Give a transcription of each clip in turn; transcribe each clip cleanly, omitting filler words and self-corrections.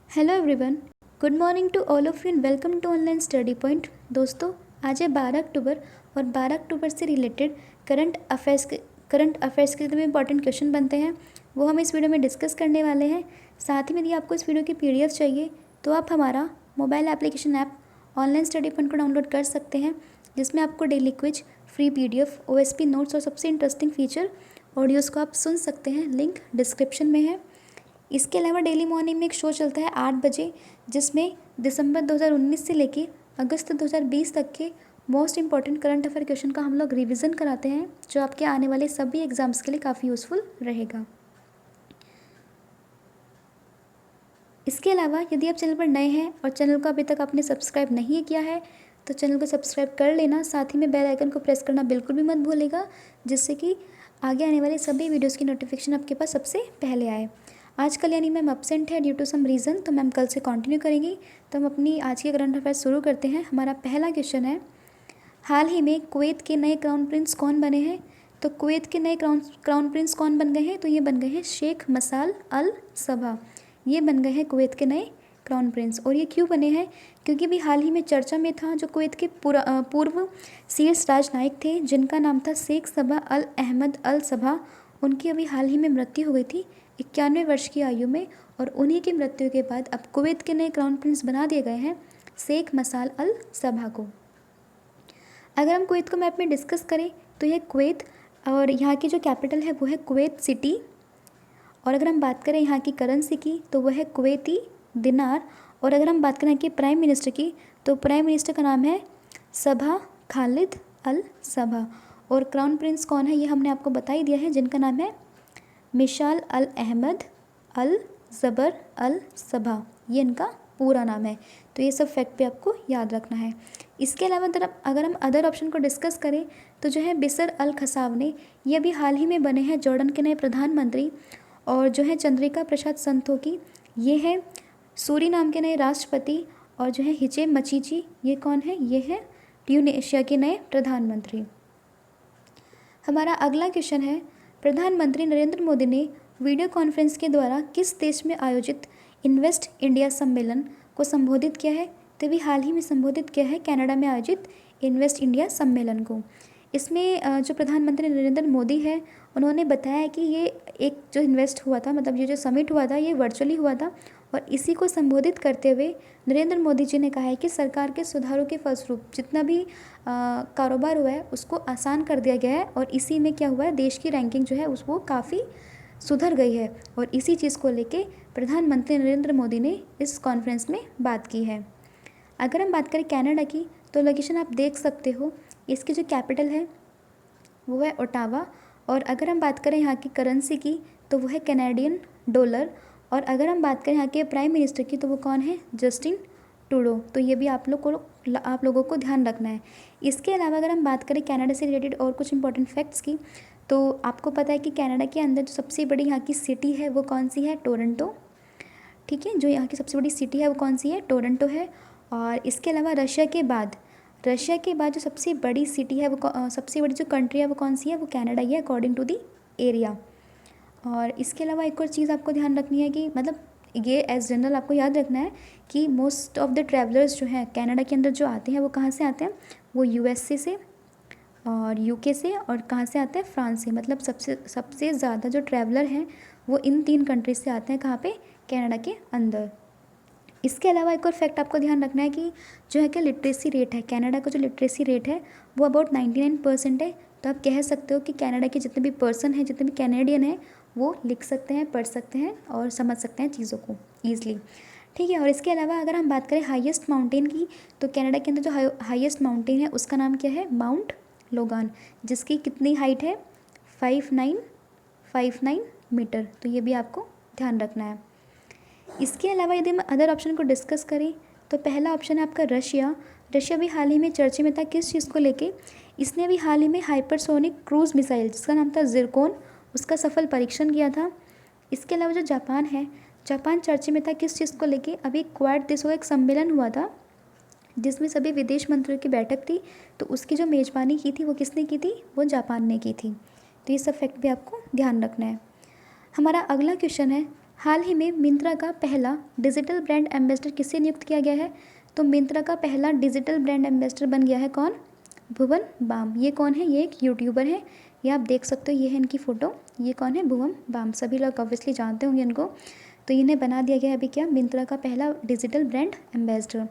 Hello everyone, good morning to all of you and welcome to Online Study Point. दोस्तों, आज है 12 अक्टूबर और 12 अक्टूबर से रिलेटेड करंट अफेयर्स के जितने भी इंपॉर्टेंट क्वेश्चन बनते हैं वो हम इस वीडियो में डिस्कस करने वाले हैं। साथ ही में यदि आपको इस वीडियो की PDF चाहिए तो आप हमारा mobile application app online Study point को डाउनलोड कर सकते हैं, जिसमें आपको daily quiz, free PDF, OSP notes और सबसे इंटरेस्टिंग फीचर ऑडियोज़ को आप सुन सकते हैं। लिंक डिस्क्रिप्शन में है। इसके अलावा डेली मॉर्निंग में एक शो चलता है 8 बजे, जिसमें दिसंबर 2019 से लेके अगस्त 2020 तक के most important current affair question का हम लोग रिवीजन कराते हैं, जो आपके आने वाले सभी एग्जाम्स के लिए काफ़ी यूज़फुल रहेगा। इसके अलावा यदि आप चैनल पर नए हैं और चैनल को अभी तक आपने सब्सक्राइब नहीं किया है तो चैनल को सब्सक्राइब कर लेना। साथ ही में बेल आइकन को प्रेस करना बिल्कुल भी मत भूलेगा, जिससे कि आगे आने वाले सभी वीडियोज़ की नोटिफिकेशन आपके पास सबसे पहले आए। आज कल यानी मैम अपसेंट है ड्यू टू सम रीज़न, तो मैम कल से कंटिन्यू करेंगी। तो हम अपनी आज के करंट अफेयर्स शुरू करते हैं। हमारा पहला क्वेश्चन है, हाल ही में कुवैत के नए क्राउन प्रिंस कौन बने हैं? तो कुवैत के नए क्राउन प्रिंस कौन बन गए हैं? तो ये बन गए हैं शेख मसाल अल सबा। ये बन गए हैं कुवैत के नए क्राउन प्रिंस। और ये क्यों बने हैं? क्योंकि भी हाल ही में चर्चा में था जो कुवैत के पूर्व शीर्ष राजनायक थे, जिनका नाम था शेख सबा अल अहमद अल सबा। उनकी अभी हाल ही में मृत्यु हो गई थी 91 वर्ष की आयु में, और उन्हीं की मृत्यु के बाद अब कुवैत के नए क्राउन प्रिंस बना दिए गए हैं शेख मसाल अल सबा को। अगर हम कुवैत को मैप में डिस्कस करें तो यह कुवैत, और यहाँ की जो कैपिटल है वो है कुवैत सिटी। और अगर हम बात करें यहाँ की करेंसी की तो वह है कुवैती दिनार। और अगर हम बात करें यहाँ के प्राइम मिनिस्टर की तो प्राइम मिनिस्टर का नाम है सबा खालिद अल सबा। और क्राउन प्रिंस कौन है ये हमने आपको बता ही दिया है, जिनका नाम है मिशाल अल अहमद अल ज़बर अल सबा। ये इनका पूरा नाम है। तो ये सब फैक्ट भी आपको याद रखना है। इसके अलावा अगर हम अदर ऑप्शन को डिस्कस करें तो जो है बिसर अल खसावने, ये अभी हाल ही में बने हैं जॉर्डन के नए प्रधानमंत्री। और जो है चंद्रिका प्रसाद संतोखी, ये है सूरीनाम के नए राष्ट्रपति। और जो है हिचे मचीची, ये कौन है? ये है ट्यूनेशिया के नए प्रधानमंत्री। हमारा अगला क्वेश्चन है, प्रधानमंत्री नरेंद्र मोदी ने वीडियो कॉन्फ्रेंस के द्वारा किस देश में आयोजित इन्वेस्ट इंडिया सम्मेलन को संबोधित किया है? तो भी हाल ही में संबोधित किया है कनाडा में आयोजित इन्वेस्ट इंडिया सम्मेलन को। इसमें जो प्रधानमंत्री नरेंद्र मोदी है उन्होंने बताया कि ये एक जो इन्वेस्ट हुआ था, मतलब ये जो समिट हुआ था, ये वर्चुअली हुआ था। और इसी को संबोधित करते हुए नरेंद्र मोदी जी ने कहा है कि सरकार के सुधारों के फलस्वरूप जितना भी कारोबार हुआ है उसको आसान कर दिया गया है। और इसी में क्या हुआ है, देश की रैंकिंग जो है उसको काफ़ी सुधर गई है। और इसी चीज़ को लेके प्रधानमंत्री नरेंद्र मोदी ने इस कॉन्फ्रेंस में बात की है। अगर हम बात करें कनाडा की तो लोकेशन आप देख सकते हो, इसकी जो कैपिटल है वो है ओटावा। और अगर हम बात करें यहाँ की करेंसी की तो वो है कैनेडियन डॉलर। और अगर हम बात करें यहाँ के प्राइम मिनिस्टर की तो वो कौन है? Justin Trudeau. तो ये भी आप लोगों को ध्यान रखना है। इसके अलावा अगर हम बात करें कनाडा से रिलेटेड और कुछ इंपॉर्टेंट फैक्ट्स की, तो आपको पता है कि कनाडा के अंदर जो सबसे बड़ी यहाँ की सिटी है वो कौन सी है? टोरंटो। ठीक है, जो यहाँ की सबसे बड़ी सिटी है वो कौन सी है? टोरंटो है। और इसके अलावा रशिया के बाद जो सबसे बड़ी सिटी है वो सबसे बड़ी जो कंट्री है वो कौन सी है? वो कनाडा ही है अकॉर्डिंग टू दी एरिया। और इसके अलावा एक और चीज़ आपको ध्यान रखनी है कि मतलब ये एज जनरल आपको याद रखना है कि मोस्ट ऑफ द ट्रैवलर्स जो हैं कनाडा के अंदर जो आते हैं वो कहाँ से आते हैं? वो USA से और UK से, और कहाँ से आते हैं? फ्रांस से। मतलब सबसे ज़्यादा जो ट्रैवलर हैं वो इन 3 कंट्रीज से आते हैं। कहाँ पे? कनाडा के अंदर। इसके अलावा एक और फैक्ट आपको ध्यान रखना है कि जो है कि लिटरेसी रेट है, कनाडा का जो लिटरेसी रेट है वो अबाउट 99% है। तो आप कह सकते हो कि कनाडा के जितने भी पर्सन हैं, जितने भी कैनेडियन हैं, वो लिख सकते हैं, पढ़ सकते हैं और समझ सकते हैं चीज़ों को ईज़िली। ठीक है। और इसके अलावा अगर हम बात करें हाईएस्ट माउंटेन की तो कनाडा के अंदर जो हाईएस्ट माउंटेन है उसका नाम क्या है? माउंट लोगान, जिसकी कितनी हाइट है? 5959 मीटर। तो ये भी आपको ध्यान रखना है। इसके अलावा यदि हम अदर ऑप्शन को डिस्कस करें तो पहला ऑप्शन है आपका रशिया भी हाल ही में चर्चे में था। किस चीज़ को लेके? इसने भी हाल ही में हाइपरसोनिक क्रूज मिसाइल जिसका नाम था जिरकोन, उसका सफल परीक्षण किया था। इसके अलावा जो जापान है, जापान चर्चे में था। किस चीज़ को लेके? अभी क्वाड देशों का एक सम्मेलन हुआ था जिसमें सभी विदेश मंत्रियों की बैठक थी, तो उसकी जो मेज़बानी की थी वो किसने की थी? वो जापान ने की थी। तो ये सब फैक्ट भी आपको ध्यान रखना है। हमारा अगला क्वेश्चन है, हाल ही में मिंत्रा का पहला डिजिटल ब्रांड एम्बेसडर किसे नियुक्त किया गया है? तो मिंत्रा का पहला डिजिटल ब्रांड एम्बेसडर बन गया है कौन? भुवन बाम। ये कौन है? ये एक यूट्यूबर है, ये आप देख सकते हो, ये है इनकी फ़ोटो। ये कौन है? भुवन बाम। सभी लोग ऑब्वियसली जानते होंगे इनको। तो इन्हें बना दिया गया है अभी क्या? मिंत्रा का पहला डिजिटल ब्रांड एम्बेसडर।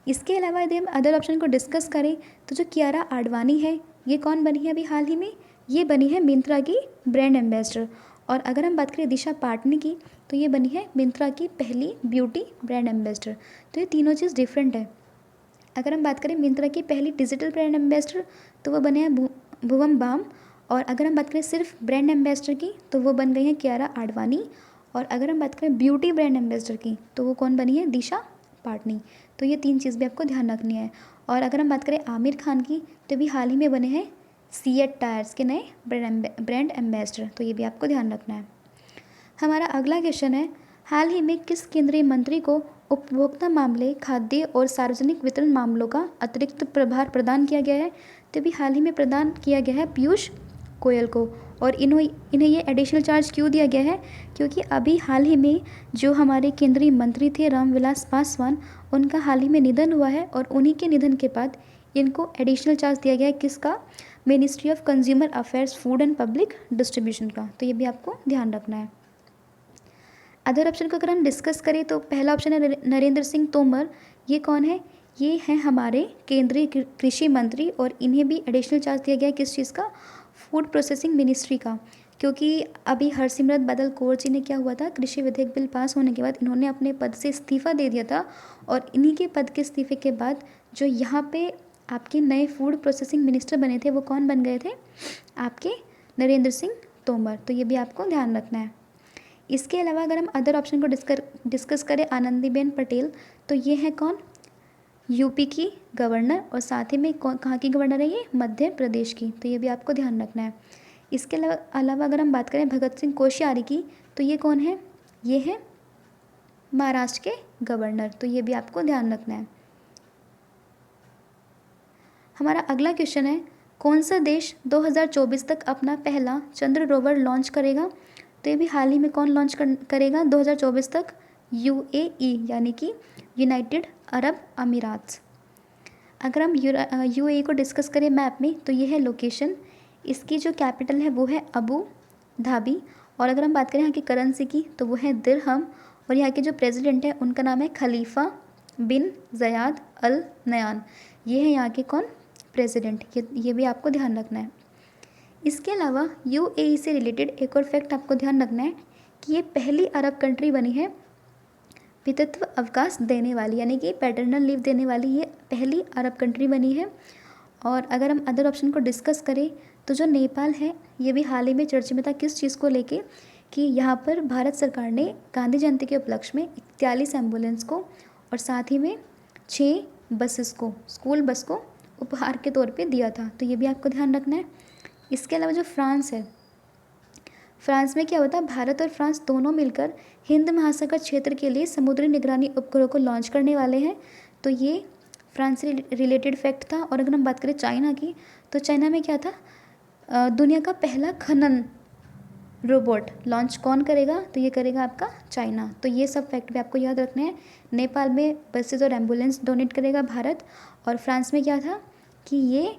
इसके अलावा यदि हम अदर ऑप्शन को डिस्कस करें तो जो कियारा आडवाणी है, ये कौन बनी है अभी हाल ही में? ये बनी है मिंत्रा की ब्रांड एम्बेसडर। और अगर हम बात करें दिशा पाटनी की, तो ये बनी है मिंत्रा की पहली ब्यूटी ब्रांड एम्बेसडर। तो ये तीनों चीज़ डिफरेंट है। अगर हम बात करें मिंत्रा की पहली डिजिटल ब्रांड एम्बेसडर, तो वो बने हैं भुवन बाम। और अगर हम बात करें सिर्फ ब्रांड एम्बेसडर की, तो वो बन गई हैं कियारा आडवाणी। और अगर हम बात करें ब्यूटी ब्रांड एम्बेसडर की, तो वो कौन बनी है? दिशा पाटनी। तो ये तीन चीज़ भी आपको ध्यान रखनी है। और अगर हम बात करें आमिर खान की, तो भी हाल ही में बने हैं सीएट टायर्स के नए ब्रांड एम्बेसडर। तो ये भी आपको ध्यान रखना है। हमारा अगला क्वेश्चन है, हाल ही में किस केंद्रीय मंत्री को उपभोक्ता मामले, खाद्य और सार्वजनिक वितरण मामलों का अतिरिक्त प्रभार प्रदान किया गया है? तो भी हाल ही में प्रदान किया गया है पीयूष गोयल को। और इन्हें ये एडिशनल चार्ज क्यों दिया गया है? क्योंकि अभी हाल ही में जो हमारे केंद्रीय मंत्री थे रामविलास पासवान, उनका हाल ही में निधन हुआ है। और उन्हीं के निधन के बाद इनको एडिशनल चार्ज दिया गया है। किसका? Ministry of consumer affairs, food and public distribution का। तो ये भी आपको ध्यान रखना है। अदर ऑप्शन को अगर हम डिस्कस करें तो पहला ऑप्शन है नरेंद्र सिंह तोमर। ये कौन है? ये हैं हमारे केंद्रीय कृषि मंत्री। और इन्हें भी एडिशनल चार्ज दिया गया है किस चीज़ का? फूड प्रोसेसिंग मिनिस्ट्री का। क्योंकि अभी हरसिमरत बादल कौर जी ने क्या हुआ था, कृषि विधेयक बिल पास होने के बाद इन्होंने अपने पद से इस्तीफ़ा दे दिया था। और इन्हीं के पद के इस्तीफे के बाद जो यहाँ पे आपके नए फूड प्रोसेसिंग मिनिस्टर बने थे, वो कौन बन गए थे? आपके नरेंद्र सिंह तोमर। तो ये भी आपको ध्यान रखना है। इसके अलावा अगर हम अदर ऑप्शन को डिस्कस करें, आनंदीबेन पटेल, तो ये है कौन? यूपी की गवर्नर। और साथ ही में कहाँ की गवर्नर है? ये मध्य प्रदेश की। तो ये भी आपको ध्यान रखना है। इसके अलावा अगर हम बात करें भगत सिंह कोश्यारी की, तो ये कौन है? ये है महाराष्ट्र के गवर्नर। तो ये भी आपको ध्यान रखना है। हमारा अगला क्वेश्चन है, कौन सा देश 2024 तक अपना पहला चंद्र रोवर लॉन्च करेगा? तो ये भी हाल ही में कौन लॉन्च करेगा 2024 तक? यूएई, यानी कि यूनाइटेड अरब अमीरात्स। अगर हम यूएई को डिस्कस करें मैप में, तो ये है लोकेशन। इसकी जो कैपिटल है वो है अबू धाबी। और अगर हम बात करें यहाँ की करेंसी की, तो वो है दिरहम। और यहाँ के जो प्रेसिडेंट है उनका नाम है खलीफा बिन ज़याद अल नयान। ये है यहाँ के कौन? प्रेसिडेंट। ये भी आपको ध्यान रखना है। इसके अलावा यूएई से रिलेटेड एक और फैक्ट आपको ध्यान रखना है कि ये पहली अरब कंट्री बनी है पितृत्व अवकाश देने वाली, यानी कि पैटर्नल लीव देने वाली ये पहली अरब कंट्री बनी है। और अगर हम अदर ऑप्शन को डिस्कस करें, तो जो नेपाल है, ये भी हाल ही में चर्चा में था किस चीज़ को लेके, कि यहाँ पर भारत सरकार ने गांधी जयंती के उपलक्ष्य में 41 एम्बुलेंस को और साथ ही में 6 बसेस को, स्कूल बस को उपहार के तौर पे दिया था। तो ये भी आपको ध्यान रखना है। इसके अलावा जो फ्रांस है, फ्रांस में क्या होता है, भारत और फ्रांस दोनों मिलकर हिंद महासागर क्षेत्र के लिए समुद्री निगरानी उपग्रह को लॉन्च करने वाले हैं। तो ये फ्रांस से रिलेटेड फैक्ट था। और अगर हम बात करें चाइना की, तो चाइना में क्या था, दुनिया का पहला खनन रोबोट लॉन्च कौन करेगा? तो ये करेगा आपका चाइना। तो ये सब फैक्ट भी आपको याद रखने हैं। नेपाल में बसेज और एम्बुलेंस डोनेट करेगा भारत। और फ्रांस में क्या था कि ये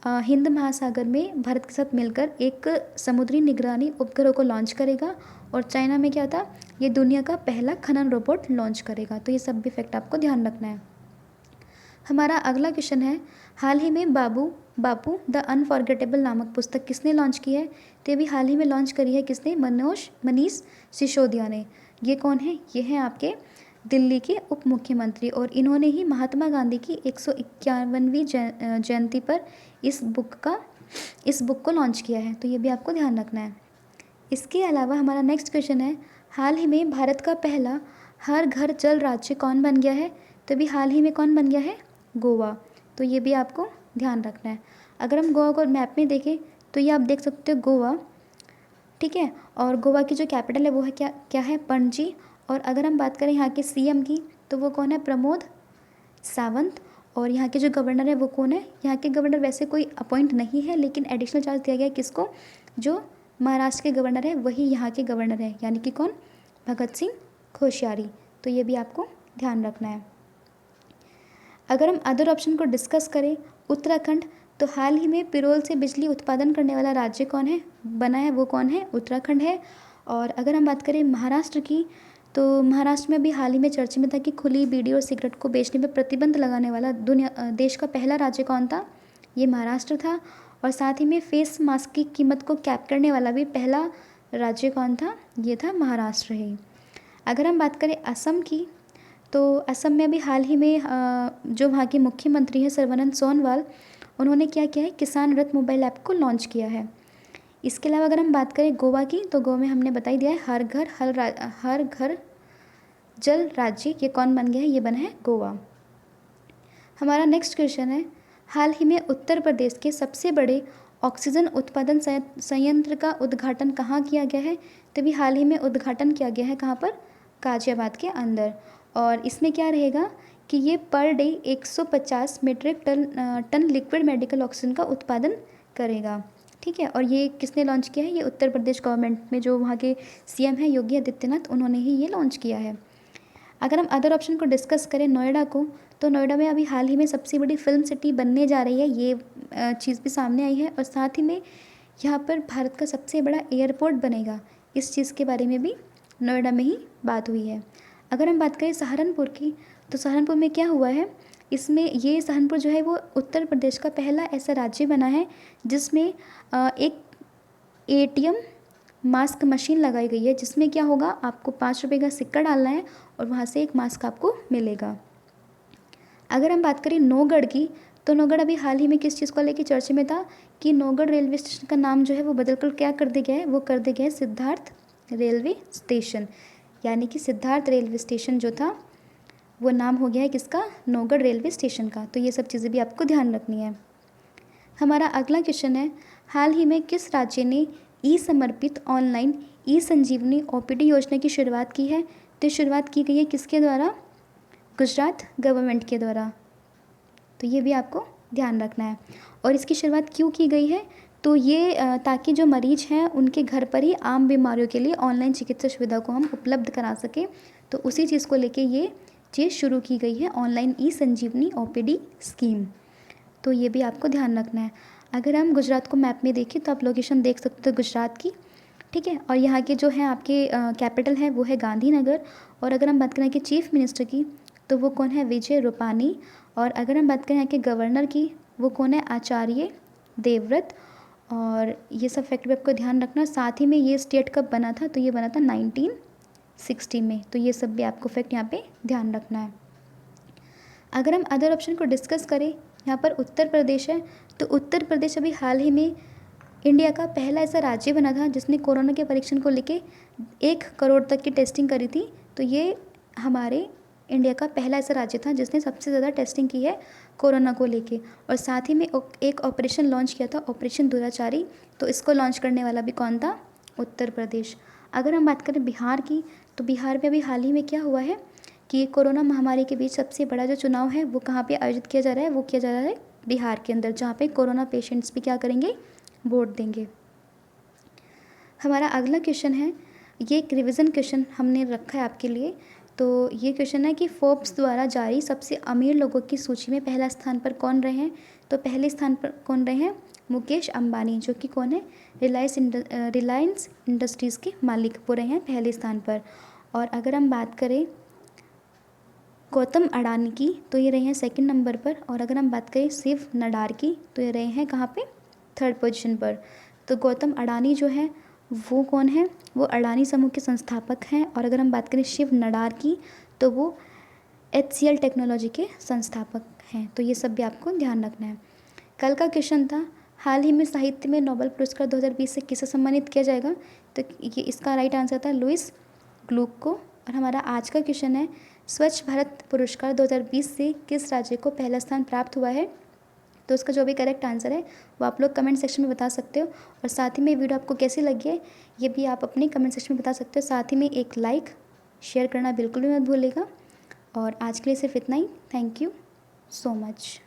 हिंद महासागर में भारत के साथ मिलकर एक समुद्री निगरानी उपग्रह को लॉन्च करेगा। और चाइना में क्या था, ये दुनिया का पहला खनन रोबोट लॉन्च करेगा। तो ये सब भी फैक्ट आपको ध्यान रखना है। हमारा अगला क्वेश्चन है, हाल ही में बापू द अनफॉरगेटेबल नामक पुस्तक किसने लॉन्च की है? तो ये भी हाल ही में लॉन्च करी है किसने? मनीष सिसोदिया ने। ये कौन है? ये हैं आपके दिल्ली के उप मुख्यमंत्री। और इन्होंने ही महात्मा गांधी की 151वीं जयंती पर इस बुक को लॉन्च किया है। तो ये भी आपको ध्यान रखना है। इसके अलावा हमारा नेक्स्ट क्वेश्चन है, हाल ही में भारत का पहला हर घर जल राज्य कौन बन गया है? तो भी हाल ही में कौन बन गया है? गोवा। तो ये भी आपको ध्यान रखना है। अगर हम गोवा को मैप में देखें, तो ये आप देख सकते हो गोवा, ठीक है। और गोवा की जो कैपिटल है वो है क्या है? पणजी। और अगर हम बात करें यहाँ के सीएम की, तो वो कौन है? प्रमोद सावंत। और यहाँ के जो गवर्नर है वो कौन है? यहाँ के गवर्नर वैसे कोई अपॉइंट नहीं है, लेकिन एडिशनल चार्ज दिया गया है किसको? जो महाराष्ट्र के गवर्नर है वही यहाँ के गवर्नर है, यानी कि कौन? भगत सिंह कोश्यारी। तो ये भी आपको ध्यान रखना है। अगर हम अदर ऑप्शन को डिस्कस करें, उत्तराखंड, तो हाल ही में पिरोल से बिजली उत्पादन करने वाला राज्य कौन है बना है, वो कौन है, उत्तराखंड है। और अगर हम बात करें महाराष्ट्र की, तो महाराष्ट्र में भी हाल ही में चर्चा में था कि खुली बीड़ी और सिगरेट को बेचने पर प्रतिबंध लगाने वाला देश का पहला राज्य कौन था, ये महाराष्ट्र था। और साथ ही में फेस मास्क की कीमत को कैप करने वाला भी पहला राज्य कौन था, ये था महाराष्ट्र ही। अगर हम बात करें असम की, तो असम में अभी हाल ही में जो वहाँ के मुख्यमंत्री हैं सर्बानंद सोनोवाल, उन्होंने क्या किया है, किसान रथ मोबाइल ऐप को लॉन्च किया है। इसके अलावा अगर हम बात करें गोवा की, तो गोवा में हमने बता ही दिया है, हर घर जल राज्य, ये कौन बन गया है, ये बना है गोवा। हमारा नेक्स्ट क्वेश्चन है, हाल ही में उत्तर प्रदेश के सबसे बड़े ऑक्सीजन उत्पादन संयंत्र का उद्घाटन कहाँ किया गया है, तो भी हाल ही में उद्घाटन किया गया है, कहाँ पर, गाजियाबाद के अंदर। और इसमें क्या रहेगा कि ये per day 150 metric tonne liquid medical oxygen का उत्पादन करेगा। ठीक है, और ये किसने लॉन्च किया है, ये उत्तर प्रदेश गवर्नमेंट में जो वहाँ के सीएम हैं योगी आदित्यनाथ, उन्होंने ही ये लॉन्च किया है। अगर हम अदर ऑप्शन को डिस्कस करें, नोएडा को, तो नोएडा में अभी हाल ही में सबसे बड़ी फिल्म सिटी बनने जा रही है, ये चीज़ भी सामने आई है। और साथ ही में यहाँ पर भारत का सबसे बड़ा एयरपोर्ट बनेगा, इस चीज़ के बारे में भी नोएडा में ही बात हुई है। अगर हम बात करें सहारनपुर की, तो सहारनपुर में क्या हुआ है, इसमें ये सहारनपुर जो है वो उत्तर प्रदेश का पहला ऐसा राज्य बना है जिसमें एक ATM मास्क मशीन लगाई गई है, जिसमें क्या होगा, आपको 5 रुपये का सिक्का डालना है और वहाँ से एक मास्क आपको मिलेगा। अगर हम बात करें नौगढ़ की, तो नौगढ़ अभी हाल ही में किस चीज़ को लेकर चर्चे में था कि नौगढ़ रेलवे स्टेशन का नाम जो है वो बदलकर क्या कर दिया गया है, वो कर दिया गया है सिद्धार्थ रेलवे स्टेशन। यानी कि सिद्धार्थ रेलवे स्टेशन जो था वो नाम हो गया है किसका, नौगढ़ रेलवे स्टेशन का। तो ये सब चीज़ें भी आपको ध्यान रखनी है। हमारा अगला क्वेश्चन है, हाल ही में किस राज्य ने समर्पित ऑनलाइन संजीवनी OPD योजना की शुरुआत की है, तो शुरुआत की गई है किसके द्वारा, गुजरात गवर्नमेंट के द्वारा। तो ये भी आपको ध्यान रखना है। और इसकी शुरुआत क्यों की गई है, तो ये ताकि जो मरीज हैं उनके घर पर ही आम बीमारियों के लिए ऑनलाइन चिकित्सा सुविधा को हम उपलब्ध करा सकें, तो उसी चीज़ को लेके ये चीज़ शुरू की गई है, ऑनलाइन संजीवनी OPD स्कीम। तो ये भी आपको ध्यान रखना है। अगर हम गुजरात को मैप में देखें तो आप लोकेशन देख सकते हो गुजरात की, ठीक है। और यहाँ के जो है आपके कैपिटल है वो है गांधीनगर। और अगर हम बात करें कि चीफ मिनिस्टर की, तो वो कौन है, विजय रूपानी। और अगर हम बात करें यहाँ के गवर्नर की, वो कौन है, आचार्य देवव्रत। और ये सब फैक्ट भी आपको ध्यान रखना। साथ ही में ये स्टेट कब बना था, तो ये बना था 1960 में। तो ये सब भी आपको फैक्ट यहाँ पे ध्यान रखना है। अगर हम अदर ऑप्शन को डिस्कस करें, यहाँ पर उत्तर प्रदेश है, तो उत्तर प्रदेश अभी हाल ही में इंडिया का पहला ऐसा राज्य बना था जिसने कोरोना के परीक्षण को लेके 1 करोड़ तक की टेस्टिंग करी थी। तो ये हमारे इंडिया का पहला ऐसा राज्य था जिसने सबसे ज़्यादा टेस्टिंग की है कोरोना को लेके। और साथ ही में एक ऑपरेशन लॉन्च किया था, ऑपरेशन दुराचारी। तो इसको लॉन्च करने वाला भी कौन था, उत्तर प्रदेश। अगर हम बात करें बिहार की, तो बिहार में अभी हाल ही में क्या हुआ है कि कोरोना महामारी के बीच सबसे बड़ा जो चुनाव है वो कहाँ पे आयोजित किया जा रहा है, वो किया जा रहा है बिहार के अंदर, जहाँ पे कोरोना पेशेंट्स भी क्या करेंगे, वोट देंगे। हमारा अगला क्वेश्चन है, ये एक रिवीजन क्वेश्चन हमने रखा है आपके लिए। तो ये क्वेश्चन है कि फोर्ब्स द्वारा जारी सबसे अमीर लोगों की सूची में पहला स्थान पर कौन रहे हैं, तो पहले स्थान पर कौन रहे हैं, मुकेश अंबानी, जो कि कौन है, रिलायंस इंडस्ट्रीज़ के मालिक वो रहे हैं पहले स्थान पर। और अगर हम बात करें गौतम अडानी की, तो ये रहे हैं 2nd नंबर पर। और अगर हम बात करें शिव नडार की, तो ये रहे हैं कहाँ पे, 3rd पोजीशन पर। तो गौतम अडानी जो है वो कौन है, वो अडानी समूह के संस्थापक हैं। और अगर हम बात करें शिव नडार की, तो वो HCL टेक्नोलॉजी के संस्थापक हैं। तो ये सब भी आपको ध्यान रखना है। कल का क्वेश्चन था, हाल ही में साहित्य में नोबेल पुरस्कार 2020 से किसे सम्मानित किया जाएगा, तो ये इसका राइट आंसर था लुइस ग्लूक को। और हमारा आज का क्वेश्चन है, स्वच्छ भारत पुरस्कार 2020 से किस राज्य को पहला स्थान प्राप्त हुआ है, तो उसका जो भी करेक्ट आंसर है वो आप लोग कमेंट सेक्शन में बता सकते हो। और साथ ही में वीडियो आपको कैसी लगी है ये भी आप अपने कमेंट सेक्शन में बता सकते हो। साथ ही में एक लाइक शेयर करना बिल्कुल भी मत भूलिएगा। और आज के लिए सिर्फ इतना ही। Thank you so much.